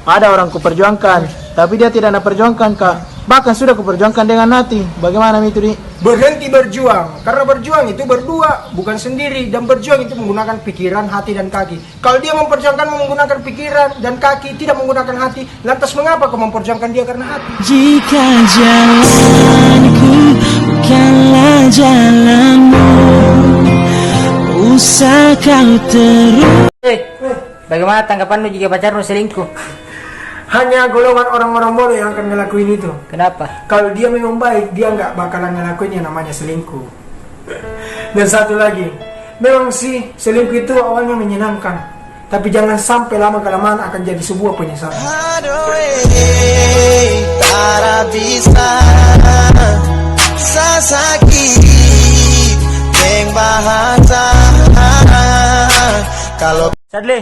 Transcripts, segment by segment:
Ada orang kuperjuangkan, tapi dia tidak nak perjuangkan kak. Bahkan sudah kuperjuangkan dengan hati. Bagaimana itu di? Berhenti berjuang, karena berjuang itu berdua, bukan sendiri. Dan berjuang itu menggunakan pikiran, hati, dan kaki. Kalau dia memperjuangkan menggunakan pikiran dan kaki, tidak menggunakan hati, lantas mengapa kau memperjuangkan dia karena hati? Jika jalanku bukanlah jalanmu, usah kau terus. Bagaimana tanggapanmu jika pacarmu selingkuh? Hanya golongan orang-orang bodoh yang akan ngelakuin itu. Kenapa? Kalau dia memang baik, dia nggak bakalan ngelakuin yang namanya selingkuh. Dan satu lagi, memang sih selingkuh itu awalnya menyenangkan, tapi jangan sampai lama-kelamaan akan jadi sebuah penyesalan. Sadli,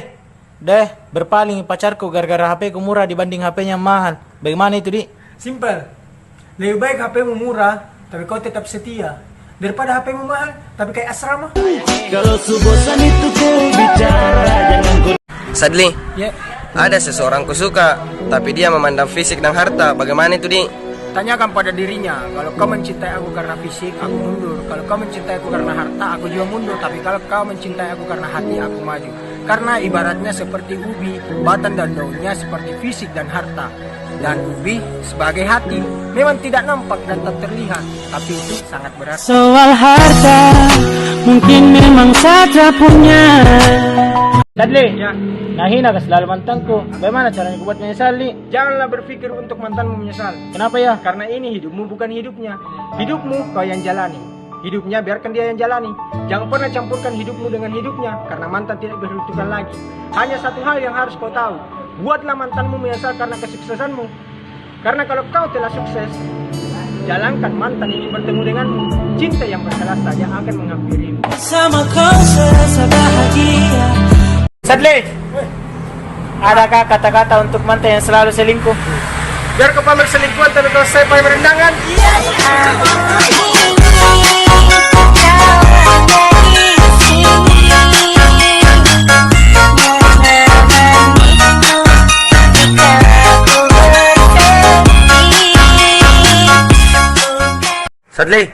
deh berpaling pacarku gara-gara HP ku murah dibanding HP-nya mahal. Bagaimana itu di? Simpel. Lebih baik HP-mu murah, tapi kau tetap setia, daripada HP-mu mahal, tapi kayak asrama. Kalau subosan itu ku bicara jangan ku. Sadli, Ya, ada seseorang ku suka, tapi dia memandang fisik dan harta. Bagaimana itu di? tanyakan pada dirinya. Kalau kau mencintai aku karena fisik, aku mundur. Kalau kau mencintai aku karena harta, aku juga mundur. Tapi kalau kau mencintai aku karena hati, aku maju. Karena ibaratnya seperti ubi, batang dan daunnya seperti fisik dan harta. Dan ubi sebagai hati memang tidak nampak dan tak terlihat, tapi itu sangat berarti. Soal harta mungkin memang saja punya. Sadli, Ya, nahina ka selalu mantanku. Bagaimana caranya ku buat menyesali? janganlah berpikir untuk mantanmu menyesal. Kenapa ya? Karena ini hidupmu bukan hidupnya. Hidupmu kau yang jalani. Hidupnya biarkan dia yang jalani. Jangan pernah campurkan hidupmu dengan hidupnya, karena mantan tidak beruntukan lagi. Hanya satu hal yang harus kau tahu. Buatlah mantanmu menyesal karena kesuksesanmu. Karena kalau kau telah sukses, jalankan mantan ini bertemu denganmu. Cinta yang bersalah saja akan menghampirimu. Sama kau serasa bahagia. Sadli, adakah kata-kata untuk mantan yang selalu selingkuh? Biar kau pamer selingkuhan, tapi kalau saya pamer rendangan. Sadli,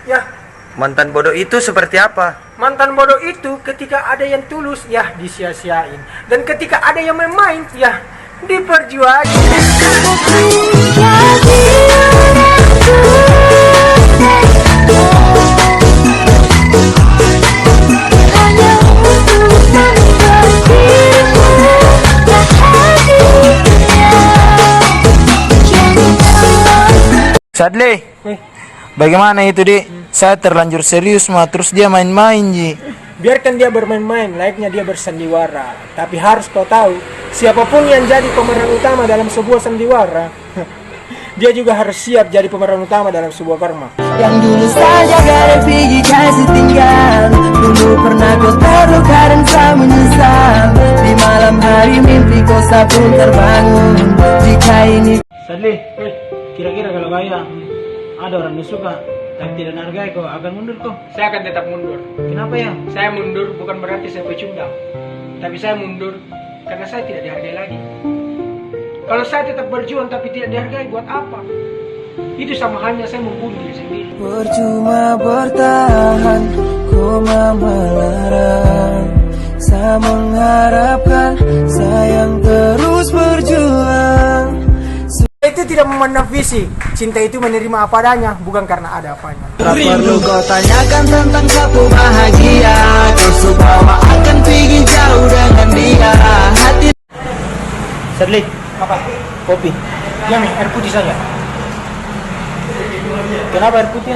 Ya, mantan bodoh itu seperti apa? mantan bodoh itu ketika ada yang tulus, ya disia-siain. Dan ketika ada yang main, ya diperjuangin. Sadli, bagaimana itu di? Saya terlanjur serius mah, terus dia main-main ji. Biarkan dia bermain-main, layaknya dia bersandiwara. Tapi harus kau tahu, siapapun yang jadi pemeran utama dalam sebuah sandiwara, dia juga harus siap jadi pemeran utama dalam sebuah karma. Yang dulu saja gak ada pergi kasih tinggal. Dulu pernah kau terluka dan saya menyesal. Di malam hari mimpi kau pun terbangun. Jika ini Sadli, kira-kira kalau kaya ada orang yang suka tapi tidak menghargai kau, akan mundur kau? Saya akan tetap mundur. Kenapa ya? Saya mundur bukan berarti saya pecundang, tapi saya mundur karena saya tidak dihargai lagi. Kalau saya tetap berjuang tapi tidak dihargai, buat apa? Itu sama halnya saya membunuh diri sendiri. percuma bertahan, koma melarang. Saya mengharapkan sayang terus berjuang. Itu tidak memandang fisik. Cinta itu menerima apa adanya, bukan karena ada apanya. Tak perlu kau tanyakan tentang siapa bahagia. Kau subawa akan pergi jauh dengan dia. Hati Sadli, Apa? kopi. Ya, Mi, air putih saja. Kenapa air putih?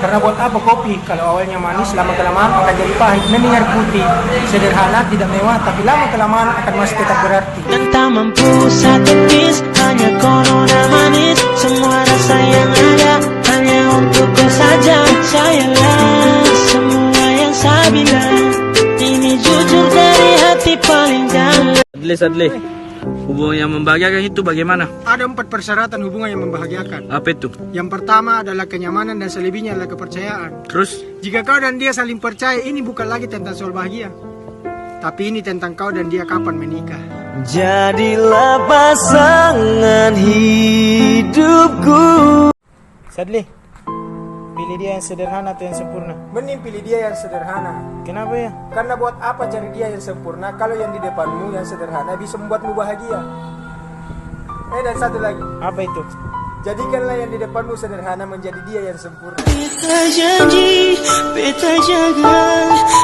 Karena buat apa kopi? Kalau awalnya manis, lama-kelamaan akan jadi pahit. Mending air putih. Sederhana, tidak mewah, tapi lama-kelamaan akan masih tetap berarti. dan tak mampu satu bis, hanya corona manis. Semua rasa yang ada hanya untuk kau saja. Sayanglah semua yang saya bilang, ini jujur dari hati paling dalam. Sadli, hubungan yang membahagiakan itu bagaimana? Ada 4 persyaratan hubungan yang membahagiakan. Apa itu? Yang pertama adalah kenyamanan dan selebihnya adalah kepercayaan. Terus, Jika kau dan dia saling percaya, ini bukan lagi tentang soal bahagia, tapi ini tentang kau dan dia kapan menikah. Jadilah pasangan hidupku. Sadli, pilih dia yang sederhana atau yang sempurna? Mending pilih dia yang sederhana. Kenapa ya? Karena buat apa cari dia yang sempurna kalau yang di depanmu yang sederhana bisa membuatmu bahagia. Dan satu lagi. Apa itu? Jadikanlah yang di depanmu sederhana menjadi dia yang sempurna. Beta janji, beta jaga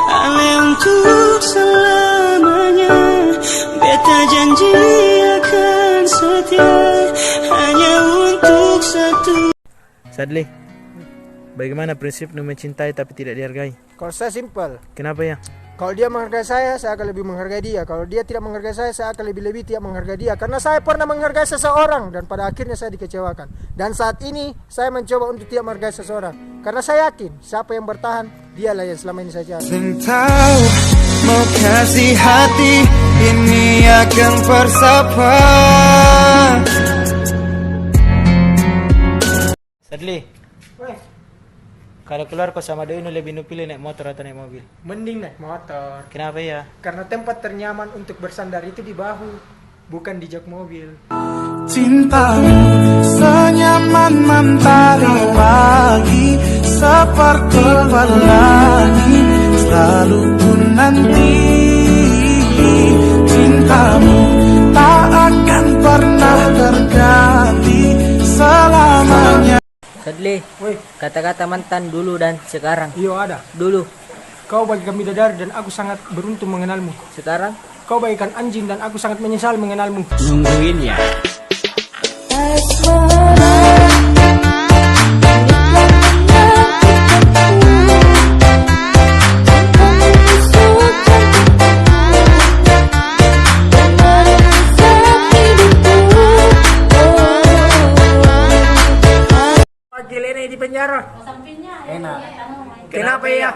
Ale untuk selamanya. Beta janji akan setia hanya untuk satu. Sadli, bagaimana prinsipmu mencintai tapi tidak dihargai? Kalau saya simpel. Kenapa ya? Kalau dia menghargai saya akan lebih menghargai dia. Kalau dia tidak menghargai saya akan lebih tidak menghargai dia. Karena saya pernah menghargai seseorang dan pada akhirnya saya dikecewakan. Dan saat ini saya mencoba untuk tidak menghargai seseorang. Karena saya yakin siapa yang bertahan, dialah yang selama ini saya cari. Tahu mau kasih hati ini akan bersapa. Sadli, kalau keluar kau sama doi lebih pilih naik motor atau naik mobil? Mending naik motor. Kenapa ya? Karena tempat ternyaman untuk bersandar itu di bahu, bukan di jok mobil. Cintamu senyaman mentari pagi, seperti pelangi selalu ku nanti. Cintamu tak akan pernah terganti selamanya. Sadli, kata-kata mantan dulu dan sekarang. Iyo ada. Dulu, Kau bagaikan bidadari dan aku sangat beruntung mengenalmu. sekarang. Kau bagaikan anjing dan aku sangat menyesal mengenalmu. Nungguin ya. Gilene di penjara. Enak. Kenapa ya?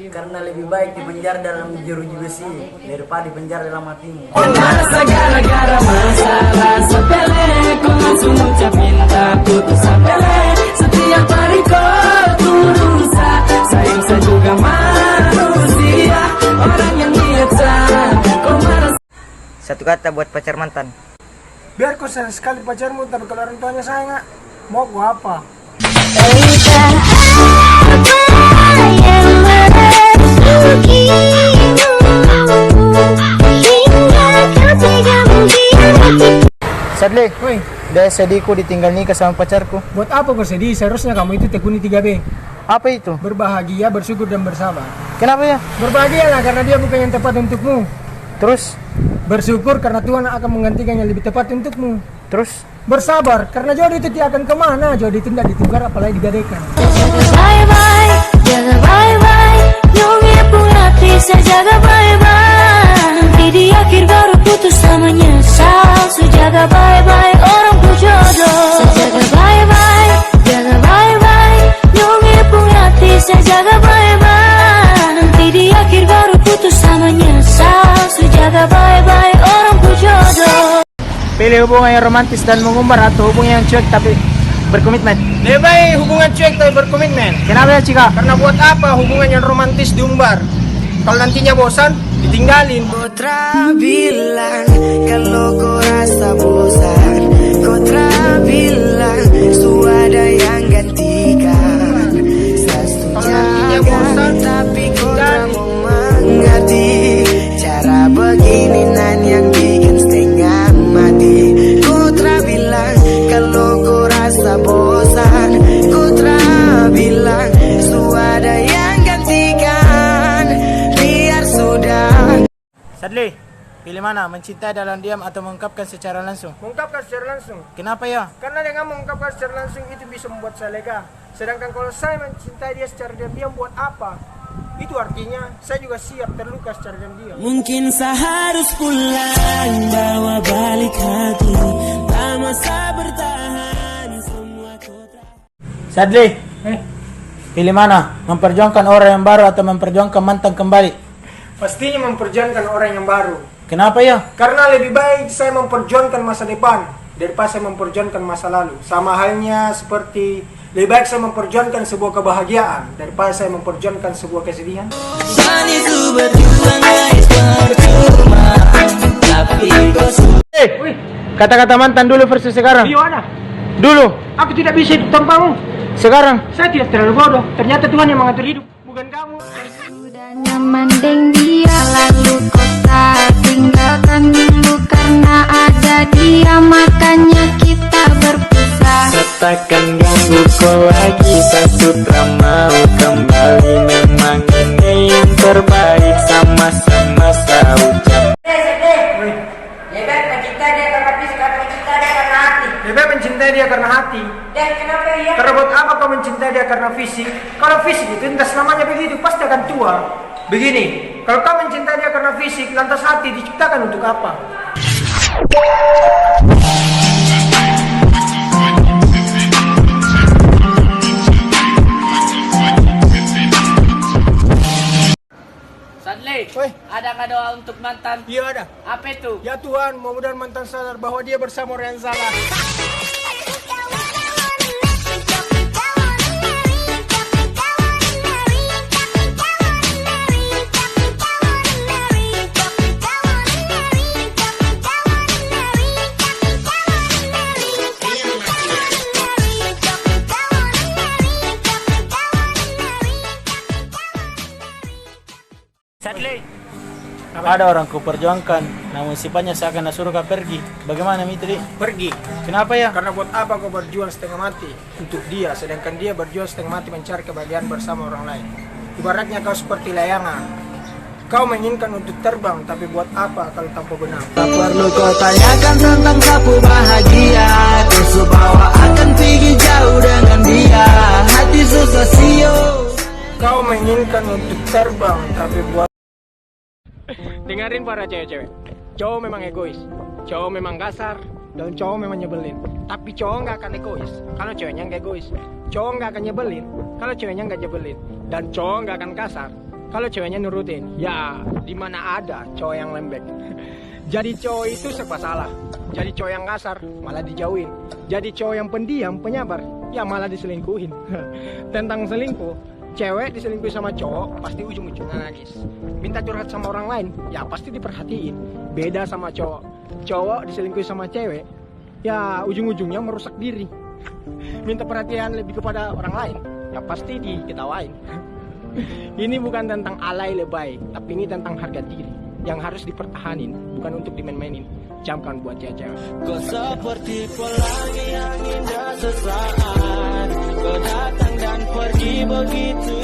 Karena lebih baik di penjara dalam jeruji besi daripada di penjara dalam hatimu. Gara-gara masalah sepele, kau langsung ucap minta putus sepele. Setiap hari kau berusaha, sayang saya juga manusia, orang yang biasa. Kau marah. Satu kata buat pacar mantan. Biar kau sayang sekali pacarmu, tapi kalau orang tuanya sayang, mau gua apa? Sadli, dari sedihku ditinggal nikah sama pacarku. Buat apa kau sedih? Seharusnya kamu itu tekuni 3B. Apa itu? Berbahagia, bersyukur, dan bersabar. Kenapa ya? Berbahagialah karena dia bukan yang tepat untukmu. Terus? Bersyukur karena Tuhan akan menggantikan yang lebih tepat untukmu. Terus? Bersabar karena jodoh itu tidak akan kemana. Jodoh itu tidak ditukar apalagi digadaikan. Bye-bye, jaga bye-bye. Nyonge pun hati saya jaga bye-bye. Nanti di akhir baru putus sama nyesal. So jaga bye-bye orang ku jodoh. Saya jaga bye-bye, jaga bye-bye. Nyonge pun hati saya jaga bye-bye. Nanti di akhir baru putus sama nyesal. So jaga bye-bye orang ku jodoh. Pilih hubungan yang romantis dan mengumbar atau hubungan yang cuek tapi berkomitmen? Lebih baik hubungan cuek tapi berkomitmen. Kenapa ya, Cika? Karena buat apa hubungan yang romantis diumbar? Kalau nantinya bosan, ditinggalin. Kotra bilang kalau kau rasa bosan, Kotra bilang suada yang gantikan. Saya bosan tapi Kotra mau mengerti cara begini nan yang bikin setengah mati. Kotra bilang kalau kau rasa bosan, Kotra bilang suada yang gantikan. Biar sudah. Sadli, pilih mana? Mencintai dalam diam atau mengungkapkan secara langsung? Mengungkapkan secara langsung. Kenapa ya? Karena dengan mengungkapkan secara langsung itu bisa membuat saya lega. Sedangkan kalau saya mencintai dia secara diam-diam, buat apa? Itu artinya saya juga siap terluka secara diam-diam. Mungkin saya harus pulang, bawa balik hati, tak masa bertahan semua kota. Sadli, pilih mana? Memperjuangkan orang yang baru atau memperjuangkan mantan kembali? Pastinya memperjuangkan orang yang baru. Kenapa ya? Karena lebih baik saya memperjuangkan masa depan daripada saya memperjuangkan masa lalu. Sama halnya seperti lebih baik saya memperjuangkan sebuah kebahagiaan daripada saya memperjuangkan sebuah kesedihan. Dan itu berjuang guys percuma, tapi Kata-kata mantan dulu versus sekarang. Iya ada. Dulu, Aku tidak bisa hidup tanpamu. sekarang. Saya tidak terlalu bodoh. Ternyata Tuhan yang mengatur hidup, bukan kamu. Sudah nyaman deng dia, lalu kota tinggalkan dulu karena ada dia, makanya kita berpisah. Takkan ganggu kau lagi, Sutra mau kembali. Memang ini yang terbaik, sama-sama saya ucap. Bebek mencintai dia karena fisik atau mencintai dia karena hati? Bebek mencintai dia karena hati. Dan kenapa ya? Karena buat apa kau mencintai dia karena fisik? Kalau fisik itu entah selamanya begitu, pasti akan tua. Begini, kalau kau mencintai dia karena fisik, lantas hati diciptakan untuk apa? Sadli, Woi. ada nggak doa untuk mantan? Iya ada. Apa itu? Ya Tuhan, mudah-mudahan mantan sadar bahwa dia bersama orang yang salah. Sadli, Ada orang ku perjuangkan, namun sifatnya seakan suruh kau pergi. Bagaimana Mitri? Pergi. Kenapa ya? Karena buat apa kau berjuang setengah mati untuk dia, sedangkan dia berjuang setengah mati mencari kebahagiaan bersama orang lain. Ibaratnya kau seperti layangan. Kau menginginkan untuk terbang, tapi buat apa kalau tanpa benang? Tak perlu kau tanyakan tentang sapu bahagia, kau sebawa akan pergi jauh dengan dia. Hati susah sio. Kau menginginkan untuk terbang, tapi buat... Dengerin para cewek-cewek, cowok memang egois, cowok memang kasar, dan cowok memang nyebelin. Tapi cowok nggak akan egois kalau ceweknya nggak egois. Cowok nggak akan nyebelin kalau ceweknya nggak nyebelin. Dan cowok nggak akan kasar kalau ceweknya nurutin. Ya, di mana ada cowok yang lembek. Jadi cowok itu serba salah. Jadi cowok yang kasar malah dijauhin. Jadi cowok yang pendiam, penyabar, ya malah diselingkuhin. Tentang selingkuh, cewek diselingkuhi sama cowok pasti ujung-ujungnya nangis. Minta curhat sama orang lain, ya pasti diperhatiin. Beda sama cowok. Cowok diselingkuhi sama cewek, ya ujung-ujungnya merusak diri. Minta perhatian lebih kepada orang lain, ya pasti diketawain. Ini bukan tentang alay lebay, tapi ini tentang harga diri yang harus dipertahanin, bukan untuk dimain-mainin. Camkan buat cewek-cewek. Kau seperti pelangi yang indah sesaat, kau datang dan pergi begitu